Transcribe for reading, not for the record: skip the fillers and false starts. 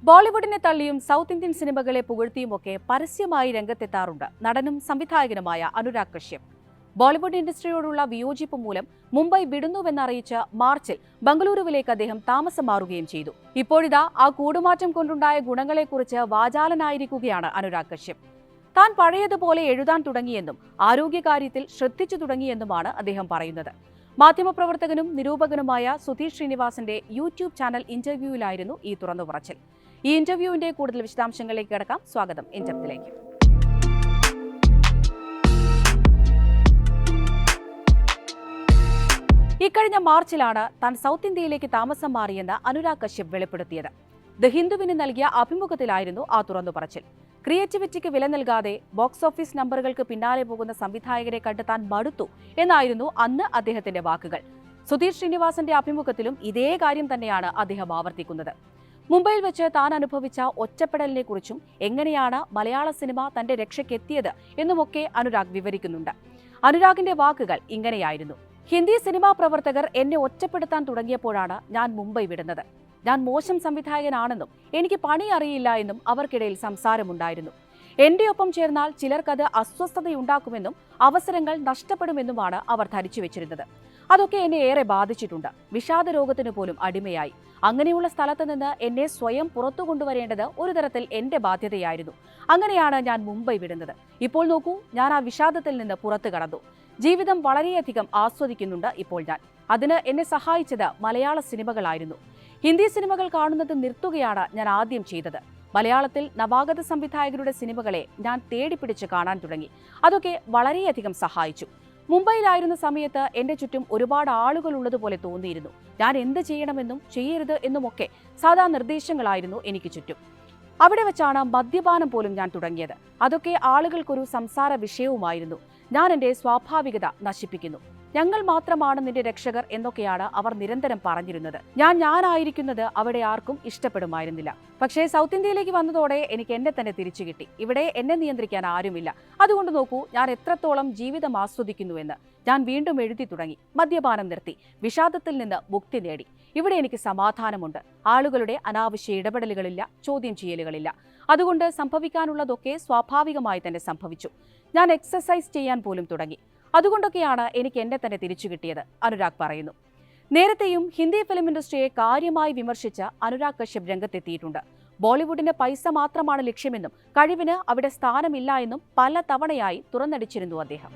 ബോളിവുഡിനെ തള്ളിയും south Indian സിനിമകളെ പുകഴ്ത്തിയുമൊക്കെ പരസ്യമായി രംഗത്തെത്താറുണ്ട് നടനും സംവിധായകനുമായ അനുരാഗ് കശ്യപ്. ബോളിവുഡ് ഇൻഡസ്ട്രിയോടുള്ള വിയോജിപ്പ് മൂലം മുംബൈ വിടുന്നുവെന്നറിയിച്ച് മാർച്ചിൽ ബംഗളൂരുവിലേക്ക് അദ്ദേഹം താമസം മാറുകയും ചെയ്തു. ഇപ്പോഴിതാ ആ കൂടുമാറ്റം കൊണ്ടുണ്ടായ ഗുണങ്ങളെക്കുറിച്ച് വാചാലനായിരിക്കുകയാണ് അനുരാഗ് കശ്യപ്. താൻ പഴയതുപോലെ എഴുതാൻ തുടങ്ങിയെന്നും ആരോഗ്യകാര്യത്തിൽ ശ്രദ്ധിച്ചു തുടങ്ങിയെന്നുമാണ് അദ്ദേഹം പറയുന്നത്. മാധ്യമപ്രവർത്തകനും നിരൂപകനുമായ സുധീർ ശ്രീനിവാസന്റെ യൂട്യൂബ് ചാനൽ ഇന്റർവ്യൂവിലായിരുന്നു ഈ തുറന്നുപറച്ചിൽ. ഈ ഇന്റർവ്യൂവിന്റെ കൂടുതൽ വിശദാംശങ്ങളിലേക്ക് കടക്കാം. സ്വാഗതം ഇന്റർവ്യൂവിലേക്ക്. ഇക്കഴിഞ്ഞ മാർച്ചിലാണ് താൻ സൗത്ത് ഇന്ത്യയിലേക്ക് താമസം മാറിയെന്ന് അനുരാഗ് കശ്യപ് വെളിപ്പെടുത്തിയത്. ദ ഹിന്ദുവിന് നൽകിയ അഭിമുഖത്തിലായിരുന്നു ആ തുറന്നുപറച്ചിൽ. ക്രിയേറ്റിവിറ്റിക്ക് വില നൽകാതെ ബോക്സ് ഓഫീസ് നമ്പറുകൾക്ക് പിന്നാലെ പോകുന്ന സംവിധായകരെ കണ്ട് താൻ മടുത്തു എന്നായിരുന്നു അന്ന് അദ്ദേഹത്തിന്റെ വാക്കുകൾ. സുധീർ ശ്രീനിവാസന്റെ അഭിമുഖത്തിലും ഇതേ കാര്യം തന്നെയാണ് അദ്ദേഹം ആവർത്തിക്കുന്നത്. മുംബൈയിൽ വെച്ച് താൻ അനുഭവിച്ച ഒറ്റപ്പെടലിനെ കുറിച്ചും എങ്ങനെയാണ് മലയാള സിനിമ തന്റെ രക്ഷയ്ക്കെത്തിയത് എന്നുമൊക്കെ അനുരാഗ് വിവരിക്കുന്നുണ്ട്. അനുരാഗിന്റെ വാക്കുകൾ ഇങ്ങനെയായിരുന്നു: ഹിന്ദി സിനിമാ പ്രവർത്തകർ എന്നെ ഒറ്റപ്പെടുത്താൻ തുടങ്ങിയപ്പോഴാണ് ഞാൻ മുംബൈ വിടുന്നത്. ഞാൻ മോശം സംവിധായകനാണെന്നും എനിക്ക് പണി അറിയില്ല എന്നും അവർക്കിടയിൽ സംസാരമുണ്ടായിരുന്നു. എന്റെ ഒപ്പം ചേർന്നാൽ ചിലർക്കത് അസ്വസ്ഥതയുണ്ടാക്കുമെന്നും അവസരങ്ങൾ നഷ്ടപ്പെടുമെന്നുമാണ് അവർ ധരിച്ചു വെച്ചിരുന്നത്. അതൊക്കെ എന്നെ ഏറെ ബാധിച്ചിട്ടുണ്ട്. വിഷാദ രോഗത്തിന് പോലും അടിമയായി. അങ്ങനെയുള്ള സ്ഥലത്ത് നിന്ന് എന്നെ സ്വയം പുറത്തു കൊണ്ടുവരേണ്ടത് ഒരു തരത്തിൽ എന്റെ ബാധ്യതയായിരുന്നു. അങ്ങനെയാണ് ഞാൻ മുംബൈ വിടുന്നത്. ഇപ്പോൾ നോക്കൂ, ഞാൻ ആ വിഷാദത്തിൽ നിന്ന് പുറത്തു കടന്നു. ജീവിതം വളരെയധികം ആസ്വദിക്കുന്നുണ്ട് ഇപ്പോൾ ഞാൻ. അതിന് എന്നെ സഹായിച്ചത് മലയാള സിനിമകളായിരുന്നു. ഹിന്ദി സിനിമകൾ കാണുന്നത് നിർത്തുകയാണ് ഞാൻ ആദ്യം ചെയ്തത്. മലയാളത്തിൽ നവാഗത സംവിധായകരുടെ സിനിമകളെ ഞാൻ തേടിപ്പിടിച്ച് കാണാൻ തുടങ്ങി. അതൊക്കെ വളരെയധികം സഹായിച്ചു. മുംബൈയിലായിരുന്ന സമയത്ത് എന്റെ ചുറ്റും ഒരുപാട് ആളുകൾ ഉള്ളതുപോലെ തോന്നിയിരുന്നു. ഞാൻ എന്ത് ചെയ്യണമെന്നും ചെയ്യരുത് എന്നുമൊക്കെ സാധാ നിർദ്ദേശങ്ങളായിരുന്നു എനിക്ക് ചുറ്റും. അവിടെ വെച്ചാണ് മദ്യപാനം പോലും ഞാൻ തുടങ്ങിയത്. അതൊക്കെ ആളുകൾക്കൊരു സംസാര വിഷയവുമായിരുന്നു. ഞാൻ എന്റെ സ്വാഭാവികത നശിപ്പിക്കുന്നു. ഞങ്ങൾ മാത്രമാണ് നിന്റെ രക്ഷകർ എന്നൊക്കെയാണ് അവർ നിരന്തരം പറഞ്ഞിരുന്നത്. ഞാനായിരിക്കുന്നത് അവിടെ ആർക്കും ഇഷ്ടപ്പെടുമായിരുന്നില്ല. പക്ഷേ സൗത്ത് ഇന്ത്യയിലേക്ക് വന്നതോടെ എനിക്ക് എന്നെ തന്നെ തിരിച്ചു കിട്ടി. ഇവിടെ എന്നെ നിയന്ത്രിക്കാൻ ആരുമില്ല. അതുകൊണ്ട് നോക്കൂ, ഞാൻ എത്രത്തോളം ജീവിതം ആസ്വദിക്കുന്നുവെന്ന്. ഞാൻ വീണ്ടും എഴുതി തുടങ്ങി. മദ്യപാനം നിർത്തി. വിഷാദത്തിൽ നിന്ന് മുക്തി നേടി. ഇവിടെ എനിക്ക് സമാധാനമുണ്ട്. ആളുകളുടെ അനാവശ്യ ഇടപെടലുകളില്ല, ചോദ്യം ചെയ്യലുകളില്ല. അതുകൊണ്ട് സംഭവിക്കാനുള്ളതൊക്കെ സ്വാഭാവികമായി തന്നെ സംഭവിച്ചു. ഞാൻ എക്സസൈസ് ചെയ്യാൻ പോലും തുടങ്ങി. അതുകൊണ്ടൊക്കെയാണ് എനിക്ക് എന്നെ തന്നെ തിരിച്ചു കിട്ടിയത്, അനുരാഗ് പറയുന്നു. നേരത്തെയും ഹിന്ദി ഫിലിം ഇൻഡസ്ട്രിയെ കാര്യമായി വിമർശിച്ച അനുരാഗ് കശ്യപ് രംഗത്തെത്തിയിട്ടുണ്ട്. ബോളിവുഡിന് പൈസ മാത്രമാണ് ലക്ഷ്യമെന്നും കഴിവിന് അവിടെ സ്ഥാനമില്ല എന്നും പല തവണയായി തുറന്നടിച്ചിരുന്നു അദ്ദേഹം.